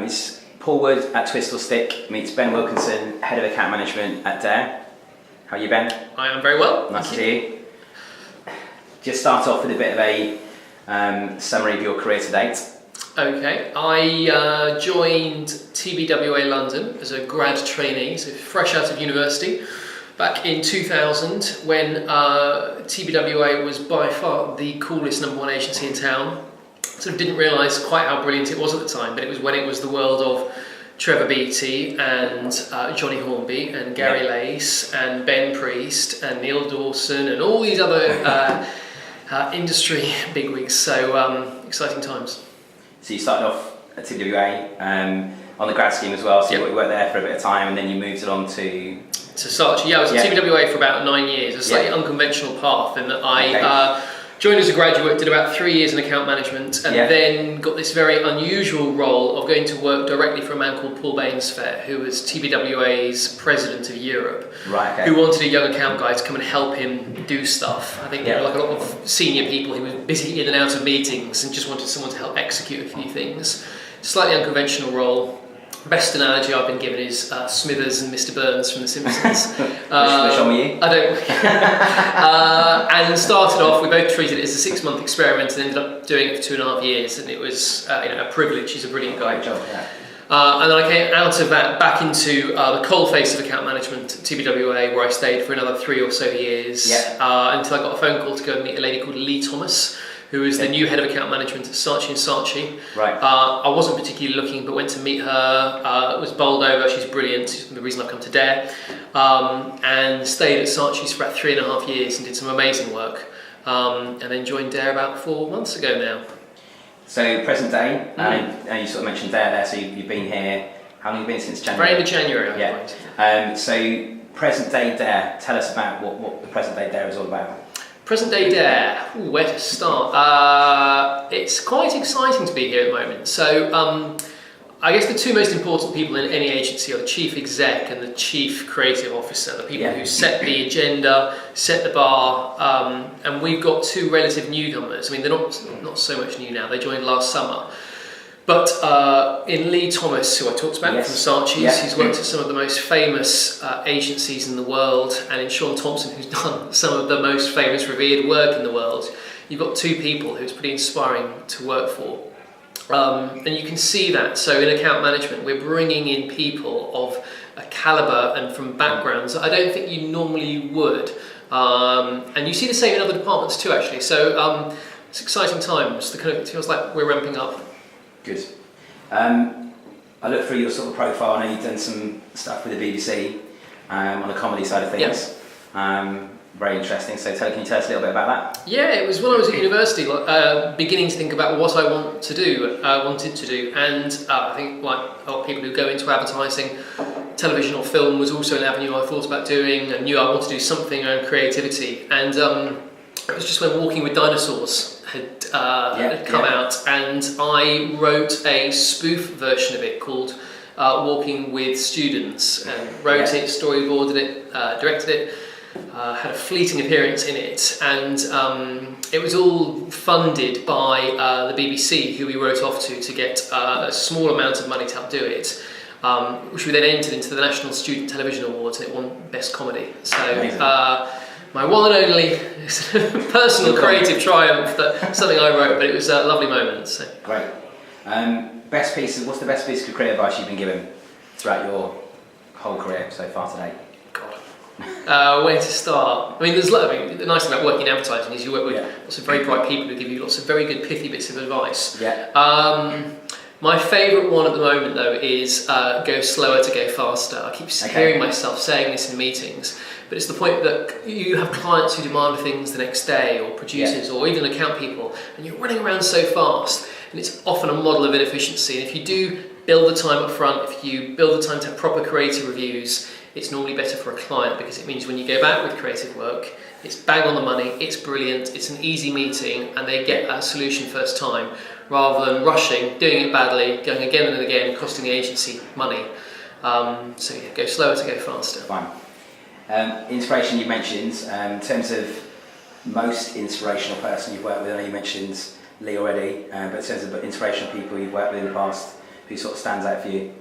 It's Paul Wood at Twist or Stick meets Ben Wilkinson, Head of Account Management at Dare. How are you, Ben? I am very well. Nice to see you. Just start off with a bit of a summary of your career to date. Okay, I joined TBWA London as a grad trainee, so fresh out of university, back in 2000 when TBWA was by far the coolest #1 agency in town. Sort of didn't realise quite how brilliant it was at the time, but it was when it was the world of Trevor Beatty and Johnny Hornby and Gary Lace and Ben Priest and Neil Dawson and all these other industry bigwigs. So exciting times. So you started off at TBWA on the grad scheme as well, so you worked there for a bit of time and then you moved it on to Saatchi. Yeah, I was at TBWA for about 9 years, a slightly unconventional path in that I joined as a graduate, did about 3 years in account management, and then got this very unusual role of going to work directly for a man called Paul Bainsfair, who was TBWA's president of Europe, who wanted a young account guy to come and help him do stuff. I think there were like a lot of senior people who were busy in and out of meetings and just wanted someone to help execute a few things. Slightly unconventional role. Best analogy I've been given is Smithers and Mr. Burns from The Simpsons. Which one were you? I don't. And started off, we both treated it as a 6-month experiment and ended up doing it for 2.5 years, and it was a privilege. He's a brilliant guy. Great job, and then I came out of that back into the coalface of account management at TBWA, where I stayed for another 3 or so years until I got a phone call to go and meet a lady called Lee Thomas, who is the new head of account management at Saatchi Saatchi. Right. I wasn't particularly looking, but went to meet her. Was bowled over. She's brilliant. She's the reason I've come to Dare. And stayed at Saatchi's for about 3.5 years and did some amazing work. And then joined Dare about 4 months ago now. So present day, and you sort of mentioned Dare there, so you've been here, how long have you been since January? Very end of January. So present day Dare, tell us about what the present day Dare is all about. Present day Dare, where to start? It's quite exciting to be here at the moment. So I guess the two most important people in any agency are the chief exec and the chief creative officer, the people who set the agenda, set the bar, and we've got two relative newcomers. I mean, they're not so much new now, they joined last summer. But in Lee Thomas, who I talked about from Saatchi's, he's worked at some of the most famous agencies in the world, and in Sean Thompson, who's done some of the most famous revered work in the world. You've got two people who it's pretty inspiring to work for. And you can see that. So in account management, we're bringing in people of a calibre and from backgrounds that I don't think you normally would. And you see the same in other departments too, actually. So it's exciting times. It feels like we're ramping up. Good. I looked through your sort of profile. I know you've done some stuff with the BBC on the comedy side of things. Very interesting. So can you tell us a little bit about that? Yeah, it was when I was at university, beginning to think about what I wanted to do, and I think like a lot of people who go into advertising, television or film was also an avenue I thought about doing, and knew I wanted to do something around creativity. And it was just when Walking with Dinosaurs had come out, and I wrote a spoof version of it called Walking with Students, and wrote it, storyboarded it, directed it, had a fleeting appearance in it, and it was all funded by the BBC, who we wrote off to get a small amount of money to help do it, which we then entered into the National Student Television Awards, and it won Best Comedy. So my one and only personal creative triumph, that something I wrote, but it was a lovely moment. So. Great. What's the best piece of career advice you've been given throughout your whole career so far today? Where to start? I mean, the nice thing about working in advertising is you work with lots of very bright people who give you lots of very good pithy bits of advice. My favourite one at the moment though is go slower to go faster. I keep hearing myself saying this in meetings, but it's the point that you have clients who demand things the next day, or producers, or even account people, and you're running around so fast, and it's often a model of inefficiency. And if you do build the time up front, if you build the time to have proper creative reviews, it's normally better for a client, because it means when you go back with creative work, it's bang on the money, it's brilliant, it's an easy meeting, and they get a solution first time, rather than rushing, doing it badly, going again and again, costing the agency money. So yeah, go slower to go faster. Fine. Inspiration you mentioned, in terms of most inspirational person you've worked with, I know you mentioned Lee already, but in terms of inspirational people you've worked with in the past, who sort of stands out for you?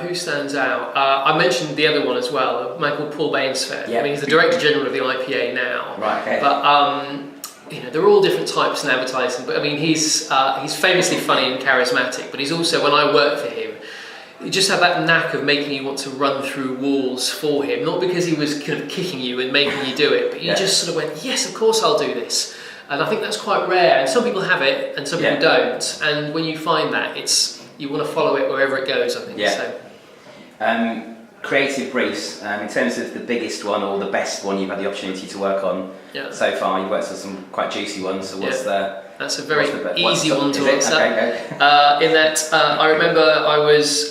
Who stands out? I mentioned the other one as well, a man called Paul Bainsford. Yep. I mean, he's the Director General of the IPA now. Right, okay. But they're all different types in advertising. But I mean, he's famously funny and charismatic. But he's also, when I worked for him, he just had that knack of making you want to run through walls for him. Not because he was kind of kicking you and making you do it, but you just sort of went, yes, of course I'll do this. And I think that's quite rare. And some people have it, and some people don't. And when you find that, you want to follow it wherever it goes, I think. Yeah. So. Creative briefs, in terms of the biggest one or the best one you've had the opportunity to work on so far, you've worked on some quite juicy ones, so that's a very easy one to answer. Okay, in that, I remember I was,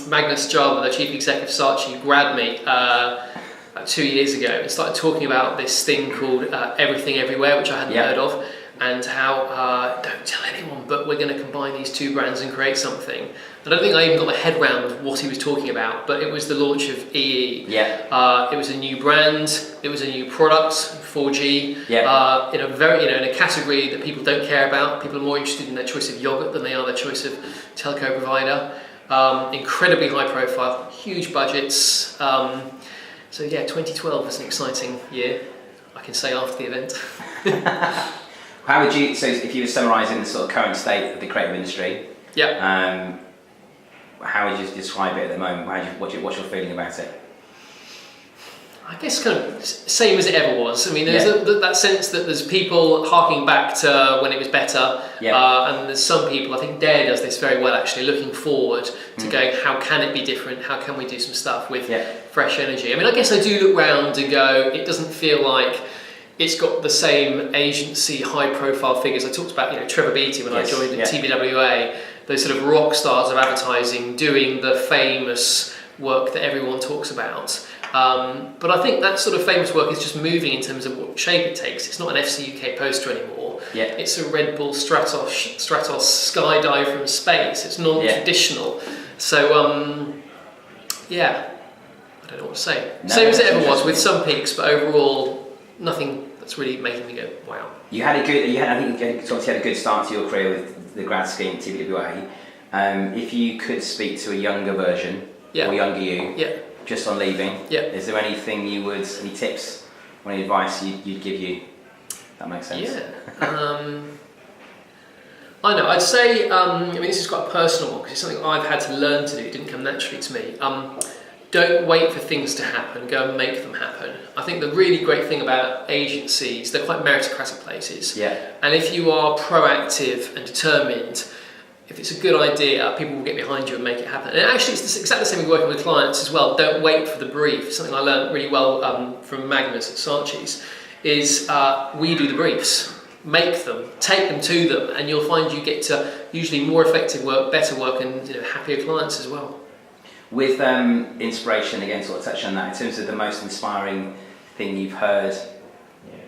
Magnus Jarman, the chief executive of Saatchi, grabbed me about 2 years ago and started talking about this thing called Everything Everywhere, which I hadn't heard of, and how, don't tell anyone, but we're going to combine these two brands and create something. I don't think I even got my head around what he was talking about, but it was the launch of EE. It was a new brand, it was a new product, 4G, in a very, in a category that people don't care about. People are more interested in their choice of yogurt than they are their choice of telco provider. Incredibly high profile, huge budgets. 2012 was an exciting year, I can say, after the event. How would you, so if you were summarising the sort of current state of the creative industry, how would you describe it at the moment? What's your feeling about it? I guess kind of same as it ever was. I mean, there's that sense that there's people harking back to when it was better, and there's some people, I think Dare does this very well actually, looking forward to going, how can it be different? How can we do some stuff with fresh energy? I mean, I guess I do look round and go, it doesn't feel like it's got the same agency, high-profile figures. I talked about, Trevor Beatty when I joined TBWA, those sort of rock stars of advertising doing the famous work that everyone talks about. But I think that sort of famous work is just moving in terms of what shape it takes. It's not an FC UK poster anymore. It's a Red Bull Stratos skydive from space. It's non-traditional. So, I don't know what to say. Same as it ever was, with some peaks, but overall, nothing that's really making me go, wow. I think you obviously had a good start to your career with the grad scheme at TBWA. If you could speak to a younger version, or younger you, just on leaving, is there anything any tips or any advice you'd give you? That makes sense. I know, I'd say, this is quite a personal one because it's something I've had to learn to do, it didn't come naturally to me. Don't wait for things to happen, go and make them happen. I think the really great thing about agencies, they're quite meritocratic places. And if you are proactive and determined, if it's a good idea, people will get behind you and make it happen. And actually, it's exactly the same with working with clients as well. Don't wait for the brief. Something I learned really well from Magnus at Saatchi's is we do the briefs. Make them, take them to them, and you'll find you get to usually more effective work, better work, and happier clients as well. With inspiration, again, sort of touch on that, in terms of the most inspiring thing you've heard,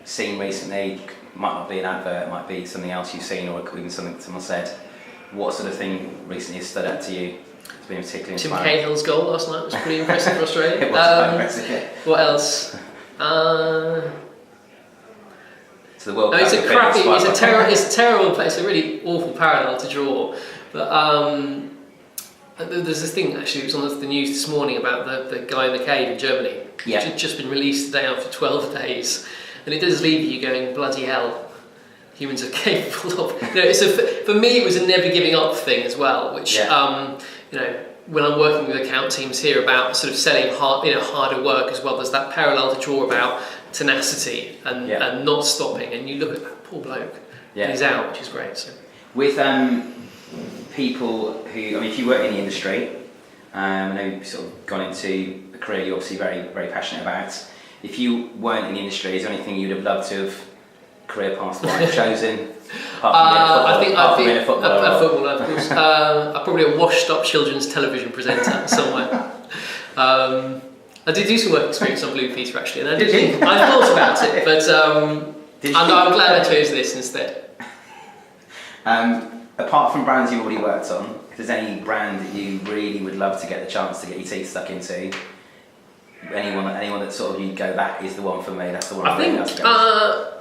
seen recently, might not be an advert, it might be something else you've seen, or even something someone said. What sort of thing recently has stood out to you? It's been particularly inspiring. Tim Cahill's goal last night was pretty impressive for Australia. It was quite impressive, What else? So the World Cup. It's a terrible place, a really awful parallel to draw. But there's this thing actually, it was on the news this morning about the guy in the cave in Germany, which had just been released today after 12 days. And it does leave you going, bloody hell, humans are capable of... for me it was a never giving up thing as well, which, when I'm working with account teams here about sort of selling harder work as well, there's that parallel to draw about tenacity and not stopping, and you look at that poor bloke, and he's out, which is great. So. With people who, if you work in the industry, I know you've sort of gone into a career you're obviously very, very passionate about. If you weren't in the industry, is there anything you'd have loved to have career path-wise chosen? Apart from being a footballer, of course. I'm probably a washed-up children's television presenter somewhere. I did do some work experience on Blue Peter actually, and I thought about it, but I'm glad I chose this instead. Apart from brands you've already worked on, if there's any brand that you really would love to get the chance to get your teeth stuck into, anyone that sort of you'd go, that is the one for me, that's the one I really love to go.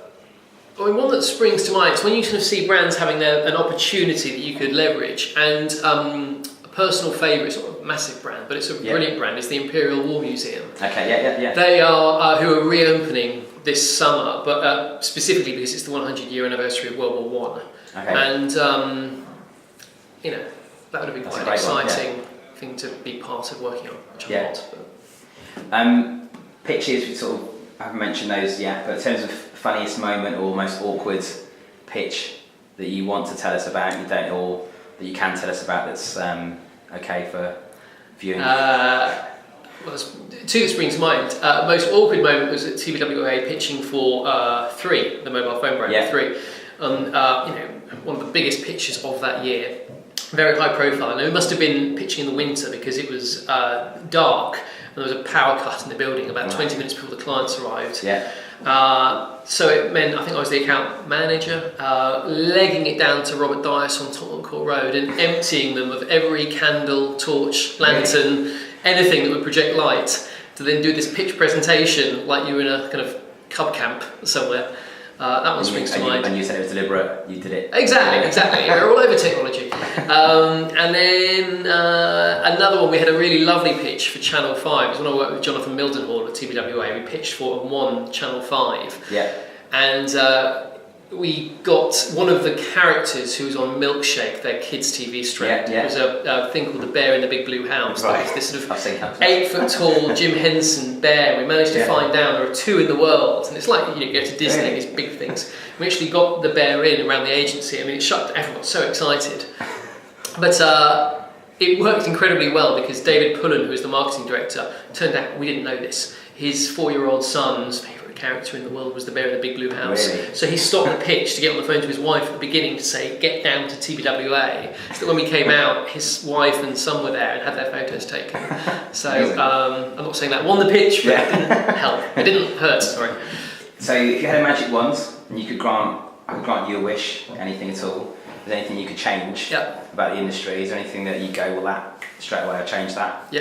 I mean, one that springs to mind is when you sort of see brands having an opportunity that you could leverage, and a personal favourite, it's not a massive brand, but it's a brilliant brand, is the Imperial War Museum. Okay, yeah. They are who are reopening this summer, but specifically because it's the 100-year anniversary of World War One. Okay. And you know, that would have been quite an exciting thing to be part of working on, which I'm not. But. Pitches, we sort of haven't mentioned those yet, but in terms of funniest moment or most awkward pitch that you want to tell us about, or that you can tell us about, that's okay for viewing. Well, there's two that spring to mind. Most awkward moment was at TBWA pitching for 3, the mobile phone brand 3. You know, one of the biggest pitches of that year. Very high profile. And it must have been pitching in the winter because it was dark and there was a power cut in the building about 20 minutes before the clients arrived. So it meant, I think I was the account manager, legging it down to Robert Dias on Tottenham Court Road and emptying them of every candle, torch, lantern, anything that would project light, to then do this pitch presentation like you were in a kind of cub camp somewhere. That one springs to mind. And you said it was deliberate, you did it. Exactly. We're all over technology. And then another one, we had a really lovely pitch for Channel 5. It was when I worked with Jonathan Mildenhall at TBWA. We pitched for and won Channel 5. Yeah. And we got one of the characters who was on Milkshake, their kids' TV strip. It was a thing called The Bear in the Big Blue House. Right. There was this sort of 8-foot tall Jim Henson bear. We managed to find down there are 2 in the world, and it's like, you know, you go to Disney, these big things. We actually got the bear in around the agency. I mean, everyone got so excited. But it worked incredibly well because David Pullen, who was the marketing director, turned out, we didn't know this, his 4-year-old son's favourite character in the world was the bear in the big blue house. Really? So he stopped the pitch to get on the phone to his wife at the beginning to say, get down to TBWA. So that when we came out, his wife and son were there and had their photos taken. So I'm not saying that won the pitch, but it didn't help. It didn't hurt, sorry. So if you had a magic wand and you could grant you a wish, anything at all, is there anything you could change about the industry? Is there anything that you go, well, that straight away I'll change that?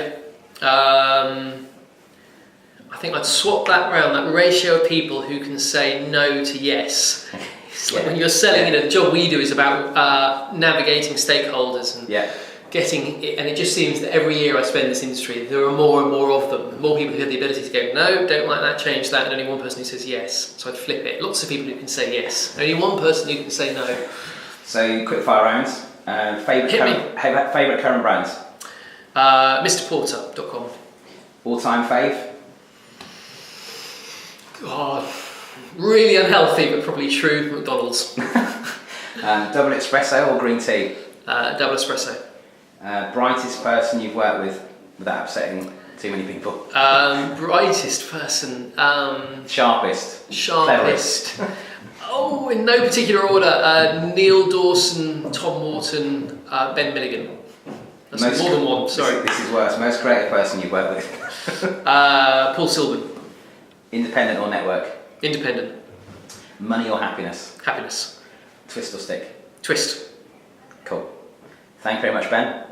I think I'd swap that round, that ratio of people who can say no to yes. It's like when you're selling, you know, the job we do is about navigating stakeholders and getting it, and it just seems that every year I spend in this industry, there are more and more of them. More people who have the ability to go, no, don't like that, change that, and only one person who says yes. So I'd flip it. Lots of people who can say yes. Only one person who can say no. So quick fire rounds. Favourite current brands? MrPorter.com. All-time fave? God, really unhealthy, but probably true. McDonald's. Double espresso or green tea? Double espresso. Brightest person you've worked with without upsetting too many people? Brightest person. Sharpest. Cleverest. Oh, in no particular order. Neil Dawson, Tom Morton, Ben Milligan. That's more than one, sorry. This is worse. Most creative person you've worked with? Paul Silvan. Independent or network? Independent. Money or happiness? Happiness. Twist or stick? Twist. Cool. Thank you very much, Ben.